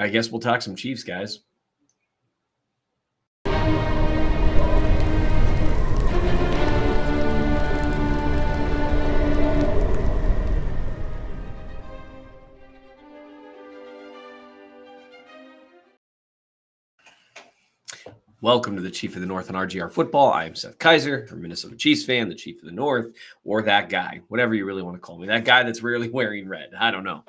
I guess we'll talk some Chiefs, guys. Welcome to the Chief of the North on RGR Football. I am Seth Kaiser, a Minnesota Chiefs fan, the Chief of the North, or that guy, whatever you really want to call me. That guy that's rarely wearing red. I don't know.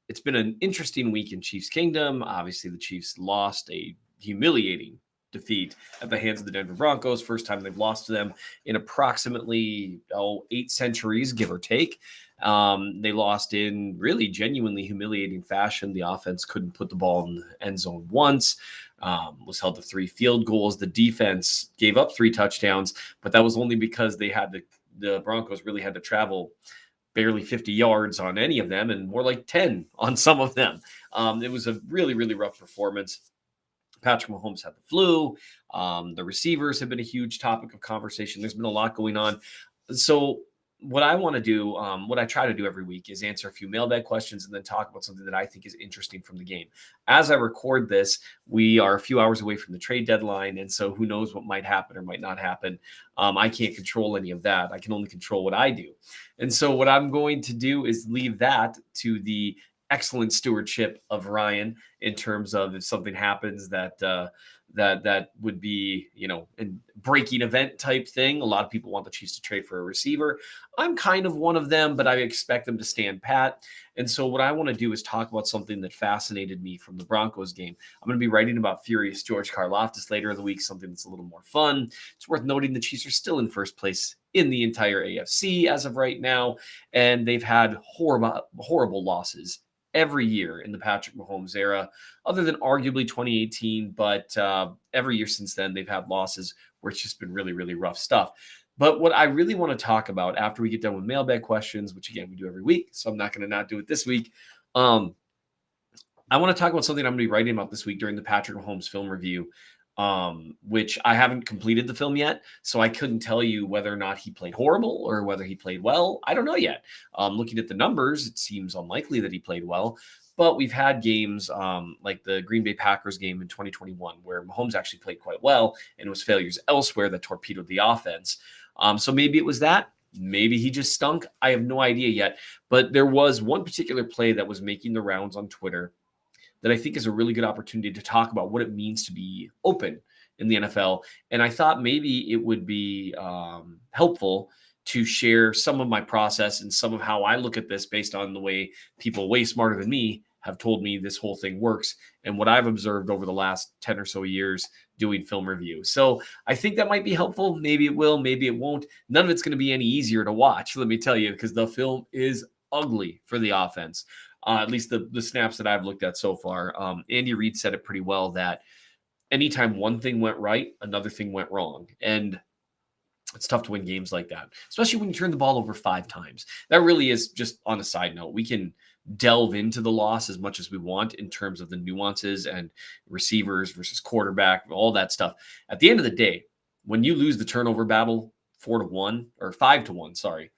It's been an interesting week in Chiefs Kingdom. Obviously, the Chiefs lost a humiliating defeat at the hands of the Denver Broncos. First time they've lost to them in approximately 8 centuries, give or take. They lost in really genuinely humiliating fashion. The offense couldn't put the ball in the end zone once. Was held to 3 field goals. The defense gave up 3 touchdowns, but that was only because they had the Broncos really had to travel barely 50 yards on any of them and more like 10 on some of them. It was a really, really rough performance. Patrick Mahomes had the flu. The receivers have been a huge topic of conversation. There's been a lot going on. So what I want to do, what I try to do every week is answer a few mailbag questions and then talk about something that I think is interesting from the game. As I record this, we are a few hours away from the trade deadline. And so who knows what might happen or might not happen. I can't control any of that. I can only control what I do. And so what I'm going to do is leave that to the excellent stewardship of Ryan in terms of if something happens that that would be, a breaking event type thing. A lot of people want the Chiefs to trade for a receiver. I'm kind of one of them, but I expect them to stand pat. And so what I want to do is talk about something that fascinated me from the Broncos game. I'm going to be writing about furious George Karlaftis later in the week, something that's a little more fun. It's worth noting the Chiefs are still in first place in the entire AFC as of right now, and they've had horrible losses every year in the Patrick Mahomes era, other than arguably 2018. But every year since then, they've had losses where it's just been really, really rough stuff. But what I really want to talk about after we get done with mailbag questions, which again, we do every week, so I'm not going to not do it this week. I want to talk about something I'm going to be writing about this week during the Patrick Mahomes film review, which I haven't completed the film yet. So I couldn't tell you whether or not he played horrible or whether he played well. I don't know yet. Looking at the numbers, it seems unlikely that he played well. But we've had games like the Green Bay Packers game in 2021 where Mahomes actually played quite well, and it was failures elsewhere that torpedoed the offense. So maybe it was that. Maybe he just stunk. I have no idea yet. But there was one particular play that was making the rounds on Twitter that I think is a really good opportunity to talk about what it means to be open in the NFL. And I thought maybe it would be helpful to share some of my process and some of how I look at this based on the way people way smarter than me have told me this whole thing works and what I've observed over the last 10 or so years doing film review. So I think that might be helpful. Maybe it will, maybe it won't. None of it's going to be any easier to watch, let me tell you, because the film is ugly for the offense. At least the snaps that I've looked at so far. Andy Reid said it pretty well that anytime one thing went right, another thing went wrong. And it's tough to win games like that, especially when you turn the ball over 5 times. That really is, just on a side note, we can delve into the loss as much as we want in terms of the nuances and receivers versus quarterback, all that stuff. At the end of the day, when you lose the turnover battle 4-1 or 5-1, sorry,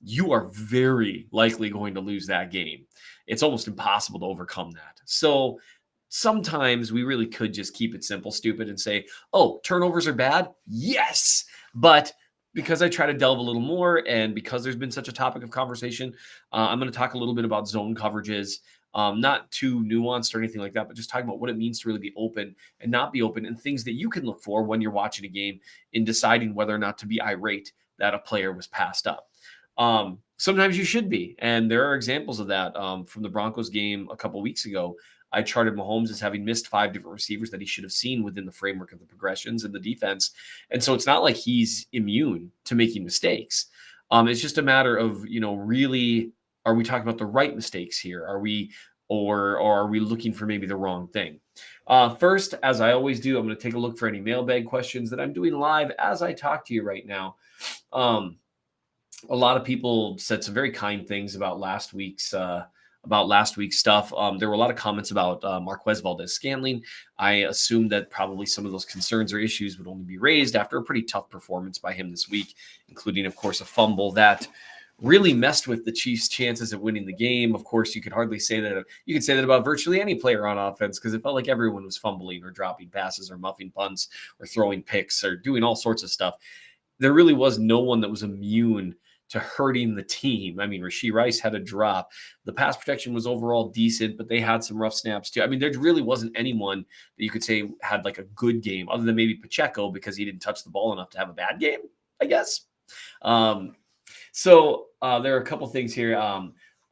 you are very likely going to lose that game. It's almost impossible to overcome that. So sometimes we really could just keep it simple, stupid, and say, oh, turnovers are bad? Yes. But because I try to delve a little more and because there's been such a topic of conversation, I'm going to talk a little bit about zone coverages, not too nuanced or anything like that, but just talking about what it means to really be open and not be open and things that you can look for when you're watching a game in deciding whether or not to be irate that a player was passed up. Sometimes you should be. And there are examples of that from the Broncos game a couple weeks ago. I charted Mahomes as having missed 5 different receivers that he should have seen within the framework of the progressions in the defense. And so it's not like he's immune to making mistakes. It's just a matter of, really, are we talking about the right mistakes here? Are we looking for maybe the wrong thing? First, as I always do, I'm going to take a look for any mailbag questions that I'm doing live as I talk to you right now. A lot of people said some very kind things about last week's stuff. There were a lot of comments about Marquez Valdez-Scantling. I assumed that probably some of those concerns or issues would only be raised after a pretty tough performance by him this week, including, of course, a fumble that really messed with the Chiefs' chances of winning the game. Of course, you could hardly say that. You could say that about virtually any player on offense because it felt like everyone was fumbling or dropping passes or muffing punts or throwing picks or doing all sorts of stuff. There really was no one that was immune to hurting the team. I mean, Rashee Rice had a drop. The pass protection was overall decent, but they had some rough snaps too. I mean, there really wasn't anyone that you could say had like a good game other than maybe Pacheco because he didn't touch the ball enough to have a bad game, I guess. So there are a couple things here.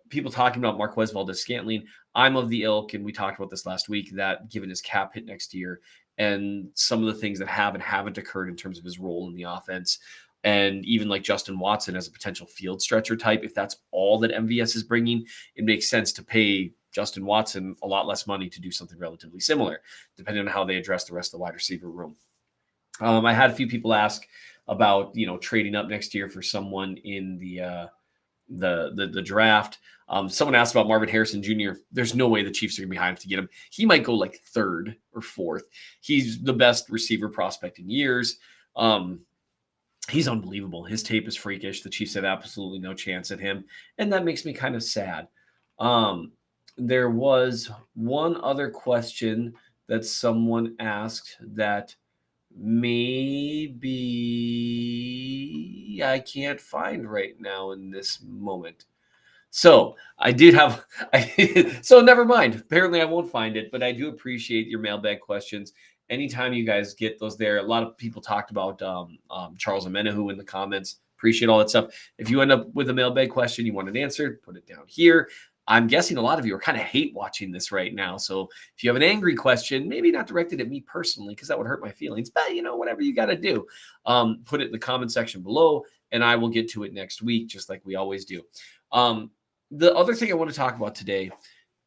People talking about Marquez Valdes-Scantling. I'm of the ilk, and we talked about this last week, that given his cap hit next year and some of the things that have and haven't occurred in terms of his role in the offense, and even like Justin Watson as a potential field stretcher type, if that's all that MVS is bringing, it makes sense to pay Justin Watson a lot less money to do something relatively similar, depending on how they address the rest of the wide receiver room. I had a few people ask about, trading up next year for someone in the draft. Someone asked about Marvin Harrison Jr. There's no way the Chiefs are going to be high enough to get him. He might go like third or fourth. He's the best receiver prospect in years. He's unbelievable. His tape is freakish. The Chiefs have absolutely no chance at him, and that makes me kind of sad. There was one other question that someone asked that maybe I can't find right now in this moment. So I did have, so never mind. Apparently I won't find it, but I do appreciate your mailbag questions. Anytime you guys get those there, a lot of people talked about Charles Amenahu in the comments. Appreciate all that stuff. If you end up with a mailbag question you want it answered, put it down here. I'm guessing a lot of you are kind of hate watching this right now. So if you have an angry question, maybe not directed at me personally, because that would hurt my feelings, but whatever you got to do, put it in the comment section below and I will get to it next week, just like we always do. The other thing I want to talk about today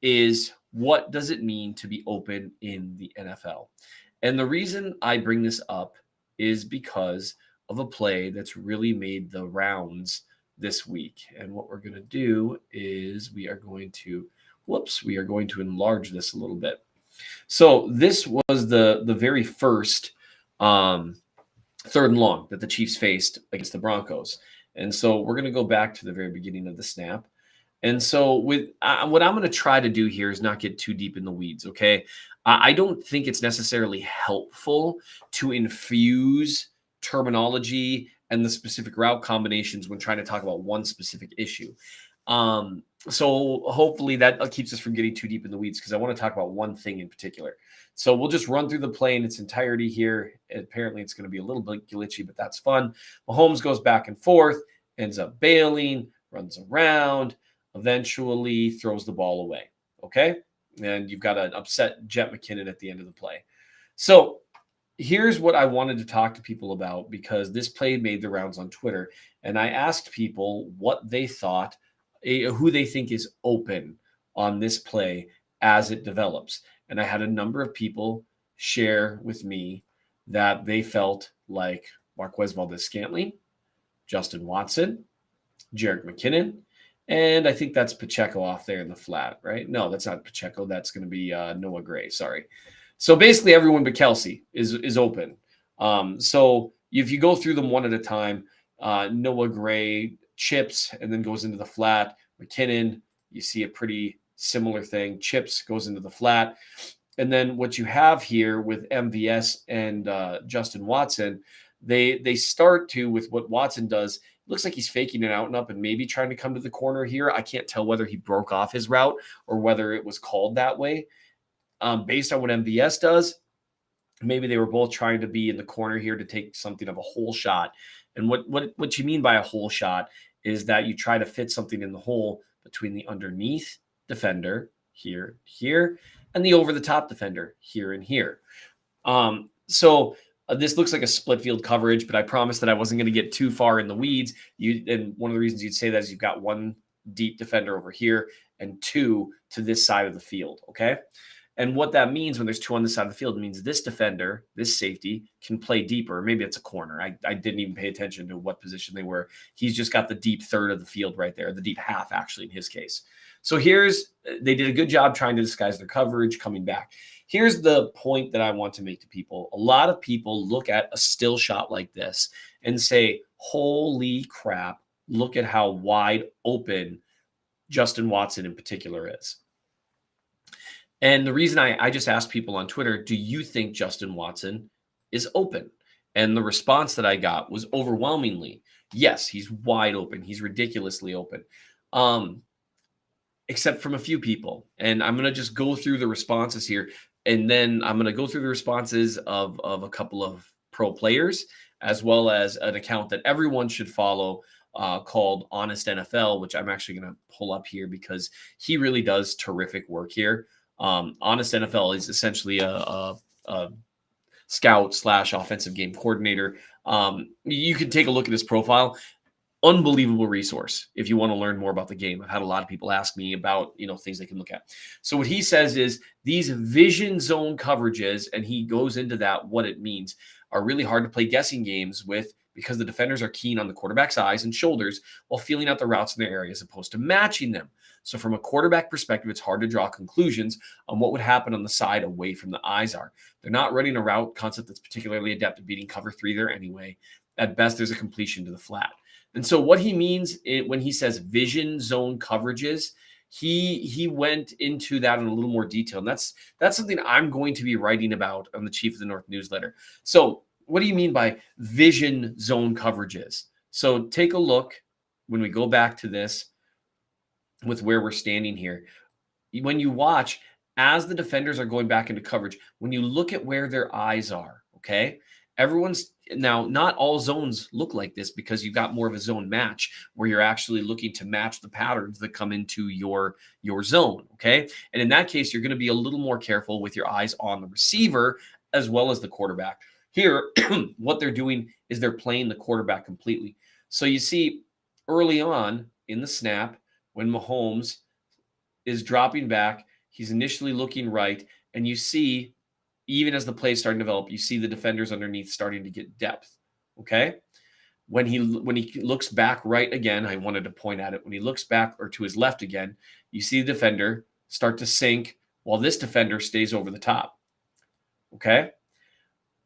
is, what does it mean to be open in the NFL? And the reason I bring this up is because of a play that's really made the rounds this week. And what we're going to do is we are going to enlarge this a little bit. So this was the very first third and long that the Chiefs faced against the Broncos. And so we're going to go back to the very beginning of the snap. And so with what I'm going to try to do here is not get too deep in the weeds, okay? I don't think it's necessarily helpful to infuse terminology and the specific route combinations when trying to talk about one specific issue. So hopefully that keeps us from getting too deep in the weeds, because I want to talk about one thing in particular. So we'll just run through the play in its entirety here. Apparently it's going to be a little bit glitchy, but that's fun. Mahomes goes back and forth, ends up bailing, runs around, eventually throws the ball away. Okay. And you've got an upset Jet McKinnon at the end of the play. So here's what I wanted to talk to people about, because this play made the rounds on Twitter. And I asked people what they thought, who they think is open on this play as it develops. And I had a number of people share with me that they felt like Marquez Valdes-Scantling, Justin Watson, Jerick McKinnon, and I think that's Pacheco off there in the flat, right? No, that's not Pacheco. That's going to be Noah Gray. Sorry. So basically everyone but Kelsey is open. So if you go through them one at a time, Noah Gray chips and then goes into the flat. McKinnon, you see a pretty similar thing. Chips, goes into the flat. And then what you have here with MVS and Justin Watson, they start to, with what Watson does, looks like he's faking an out and up and maybe trying to come to the corner here. I can't tell whether he broke off his route or whether it was called that way. Based on what MVS does, maybe they were both trying to be in the corner here to take something of a hole shot. And what you mean by a hole shot is that you try to fit something in the hole between the underneath defender here, and the over-the-top defender here and here. This looks like a split field coverage, but I promised that I wasn't going to get too far in the weeds. And one of the reasons you'd say that is you've got one deep defender over here and two to this side of the field, okay? And what that means when there's two on this side of the field means this defender, this safety, can play deeper. Maybe it's a corner. I didn't even pay attention to what position they were. He's just got the deep third of the field right there, the deep half, actually, in his case. So they did a good job trying to disguise their coverage coming back. Here's the point that I want to make to people. A lot of people look at a still shot like this and say, holy crap, look at how wide open Justin Watson in particular is. And the reason I just asked people on Twitter, do you think Justin Watson is open? And the response that I got was overwhelmingly, yes, he's wide open. He's ridiculously open. Except from a few people. And I'm going to just go through the responses here. And then I'm going to go through the responses of a couple of pro players, as well as an account that everyone should follow called Honest NFL, which I'm actually going to pull up here because he really does terrific work here. Honest NFL is essentially a scout / offensive game coordinator. You can take a look at his profile. Unbelievable resource if you want to learn more about the game. I've had a lot of people ask me about, things they can look at. So what he says is these vision zone coverages, and he goes into that, what it means, are really hard to play guessing games with because the defenders are keen on the quarterback's eyes and shoulders while feeling out the routes in their area as opposed to matching them. So from a quarterback perspective, it's hard to draw conclusions on what would happen on the side away from the eyes are. They're not running a route concept that's particularly adept at beating cover 3 there anyway. At best, there's a completion to the flat. And so what he means when he says vision zone coverages, he went into that in a little more detail. And that's something I'm going to be writing about on the Chief of the North newsletter. So what do you mean by vision zone coverages? So take a look when we go back to this with where we're standing here. When you watch, as the defenders are going back into coverage, when you look at where their eyes are, okay, now, not all zones look like this because you've got more of a zone match where you're actually looking to match the patterns that come into your zone, okay? And in that case, you're going to be a little more careful with your eyes on the receiver as well as the quarterback. Here, what they're doing is they're playing the quarterback completely. So you see early on in the snap, when Mahomes is dropping back, he's initially looking right, and you see even as the play is starting to develop, you see the defenders underneath starting to get depth, okay? When he looks back right again, I wanted to point at it. When he looks back or to his left again, you see the defender start to sink while this defender stays over the top, okay?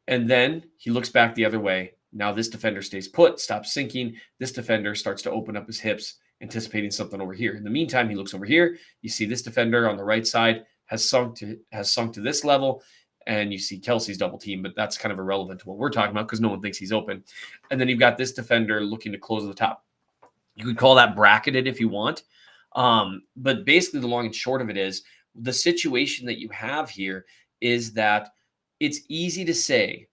And then he looks back the other way. Now this defender stays put, stops sinking. This defender starts to open up his hips, anticipating something over here. In the meantime, he looks over here. You see this defender on the right side has sunk to this level. And you see Kelsey's double team, but that's kind of irrelevant to what we're talking about because no one thinks he's open. And then you've got this defender looking to close at the top. You could call that bracketed if you want. But basically the long and short of it is the situation that you have here is that it's easy to say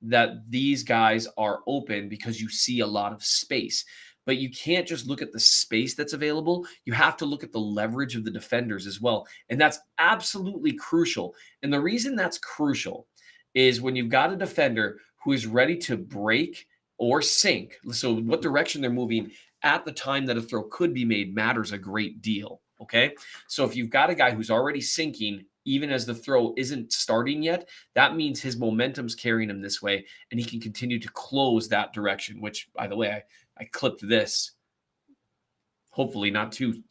that these guys are open because you see a lot of space. But you can't just look at the space that's available. You have to look at the leverage of the defenders as well. And that's absolutely crucial. And the reason that's crucial is when you've got a defender who is ready to break or sink. So what direction they're moving at the time that a throw could be made matters a great deal. Okay. So if you've got a guy who's already sinking, even as the throw isn't starting yet, that means his momentum's carrying him this way, and he can continue to close that direction, which, by the way, I clipped this hopefully not too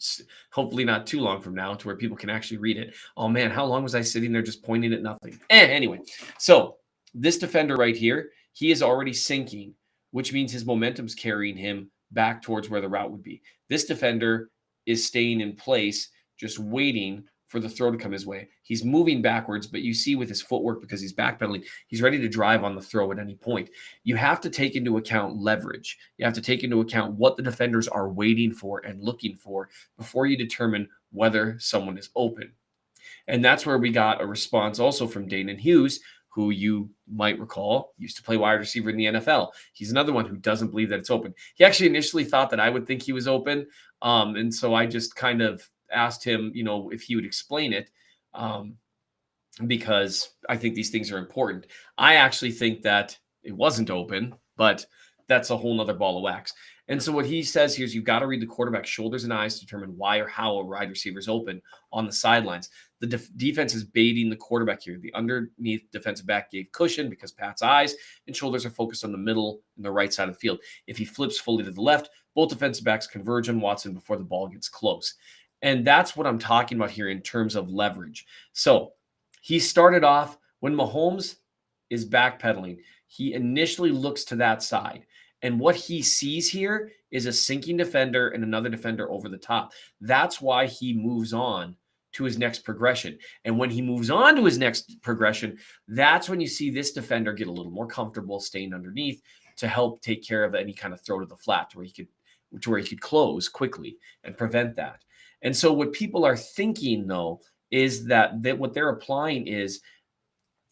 long from now to where people can actually read it. Oh man, how long was I sitting there just pointing at nothing? Anyway, so this defender right here, he is already sinking, which means his momentum's carrying him back towards where the route would be. This defender is staying in place, just waiting for the throw to come his way. He's moving backwards, but you see with his footwork, because he's backpedaling, he's ready to drive on the throw at any point. You have to take into account leverage. You have to take into account what the defenders are waiting for and looking for before you determine whether someone is open. And that's where we got a response also from Danon Hughes, who you might recall used to play wide receiver in the NFL. He's another one who doesn't believe that it's open. He actually initially thought that I would think he was open. And so I just kind of asked him, if he would explain it, because I think these things are important. I actually think that it wasn't open, but that's a whole nother ball of wax. And so what he says here is you've got to read the quarterback's shoulders and eyes to determine why or how a wide receiver is open on the sidelines. The defense is baiting the quarterback here. The underneath defensive back gave cushion because Pat's eyes and shoulders are focused on the middle and the right side of the field. If he flips fully to the left, both defensive backs converge on Watson before the ball gets close. And that's what I'm talking about here in terms of leverage. So he started off when Mahomes is backpedaling. He initially looks to that side. And what he sees here is a sinking defender and another defender over the top. That's why he moves on to his next progression. And when he moves on to his next progression, that's when you see this defender get a little more comfortable staying underneath to help take care of any kind of throw to the flat where he could close quickly and prevent that. And so what people are thinking though is that what they're applying is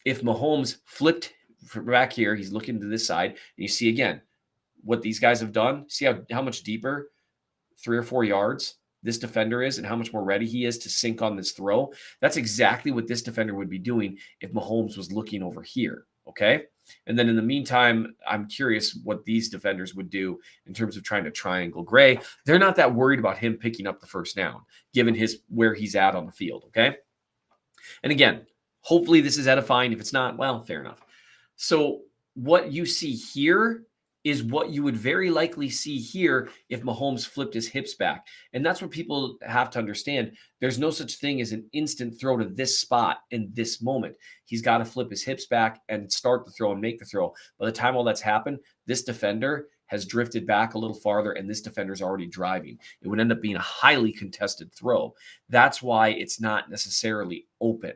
if Mahomes flipped back here, he's looking to this side, and you see again what these guys have done. See how much deeper 3 or 4 yards this defender is and how much more ready he is to sink on this throw. That's exactly what this defender would be doing if Mahomes was looking over here. Okay. And then in the meantime, I'm curious what these defenders would do in terms of trying to triangle Gray. They're not that worried about him picking up the first down, given where he's at on the field. Okay. And again, hopefully this is edifying. If it's not, well, fair enough. So what you see here is what you would very likely see here if Mahomes flipped his hips back. And that's what people have to understand. There's no such thing as an instant throw to this spot in this moment. He's got to flip his hips back and start the throw and make the throw. By the time all that's happened, this defender has drifted back a little farther and this defender's already driving. It would end up being a highly contested throw. That's why it's not necessarily open.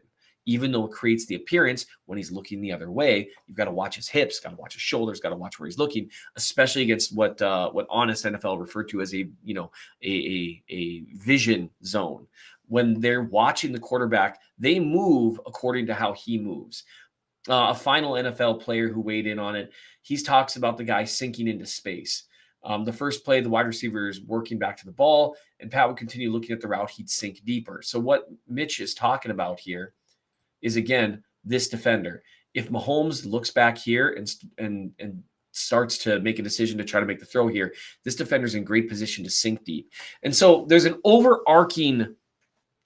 Even though it creates the appearance when he's looking the other way, you've got to watch his hips, got to watch his shoulders, got to watch where he's looking, especially against what honest NFL referred to as a vision zone. When they're watching the quarterback, they move according to how he moves. A final NFL player who weighed in on it, he talks about the guy sinking into space. The first play, the wide receiver is working back to the ball, and Pat would continue looking at the route. He'd sink deeper. So what Mitch is talking about here is, again, this defender. If Mahomes looks back here and starts to make a decision to try to make the throw here, this defender's in great position to sink deep. And so there's an overarching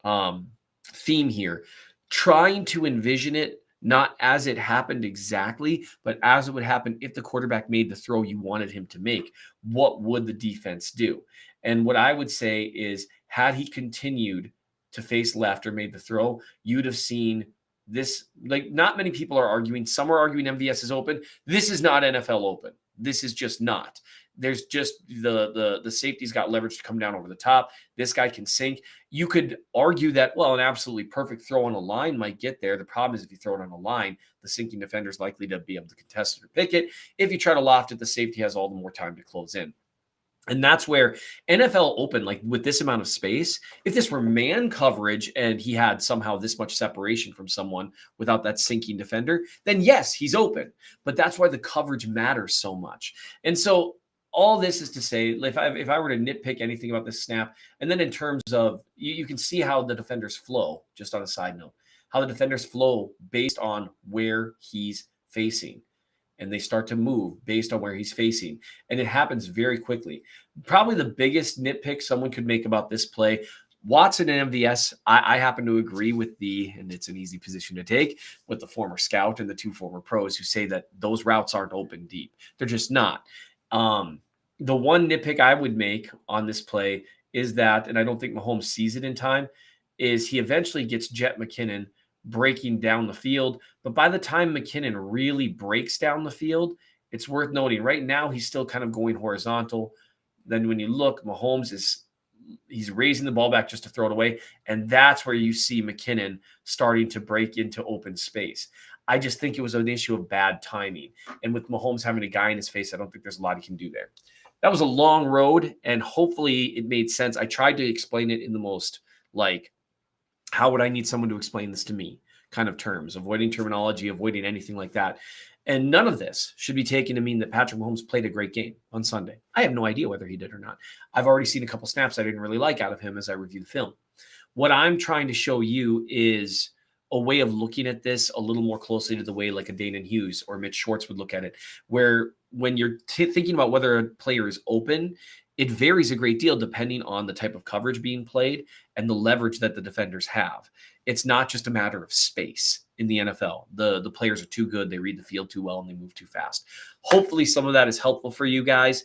theme here, trying to envision it not as it happened exactly, but as it would happen if the quarterback made the throw you wanted him to make. What would the defense do? And what I would say is, had he continued to face left or made the throw, you'd have seen this. Like, not many people are arguing. Some are arguing MVS is open. This is not NFL open. This is just not. There's just the safety's got leverage to come down over the top. This guy can sink. You could argue that, well, an absolutely perfect throw on a line might get there. The problem is if you throw it on a line, the sinking defender is likely to be able to contest it or pick it. If you try to loft it, the safety has all the more time to close in. And that's where NFL open, like with this amount of space, if this were man coverage and he had somehow this much separation from someone without that sinking defender, then yes, he's open. But that's why the coverage matters so much. And so all this is to say, if I were to nitpick anything about this snap, and then in terms of, you can see how the defenders flow, just on a side note, how the defenders flow based on where he's facing. And they start to move based on where he's facing. And it happens very quickly. Probably the biggest nitpick someone could make about this play, Watson and MVS, I happen to agree with and it's an easy position to take, with the former scout and the two former pros who say that those routes aren't open deep. They're just not. The one nitpick I would make on this play is that, and I don't think Mahomes sees it in time, is he eventually gets Jet McKinnon breaking down the field. But by the time McKinnon really breaks down the field, it's worth noting right now he's still kind of going horizontal. Then when you look, Mahomes he's raising the ball back just to throw it away. And that's where you see McKinnon starting to break into open space. I just think it was an issue of bad timing. And with Mahomes having a guy in his face, I don't think there's a lot he can do there. That was a long road, and hopefully it made sense. I tried to explain it in the most, like, how would I need someone to explain this to me kind of terms, avoiding terminology, avoiding anything like that. And none of this should be taken to mean that Patrick Mahomes played a great game on Sunday. I have no idea whether he did or not. I've already seen a couple snaps I didn't really like out of him as I review the film. What I'm trying to show you is a way of looking at this a little more closely to the way like a Danon Hughes or Mitch Schwartz would look at it, where when you're thinking about whether a player is open, it varies a great deal depending on the type of coverage being played and the leverage that the defenders have. It's not just a matter of space in the NFL. The players are too good. They read the field too well and they move too fast. Hopefully some of that is helpful for you guys.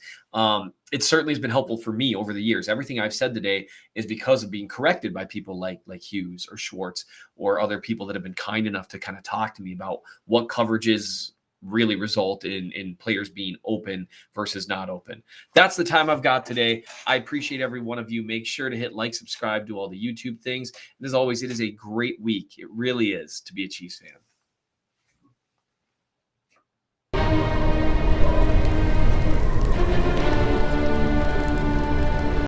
It certainly has been helpful for me over the years. Everything I've said today is because of being corrected by people like Hughes or Schwartz or other people that have been kind enough to kind of talk to me about what coverages really result in players being open versus not open. That's the time I've got today. I appreciate every one of you. Make sure to hit like, subscribe, do all the YouTube things. And as always, it is a great week. It really is to be a Chiefs fan.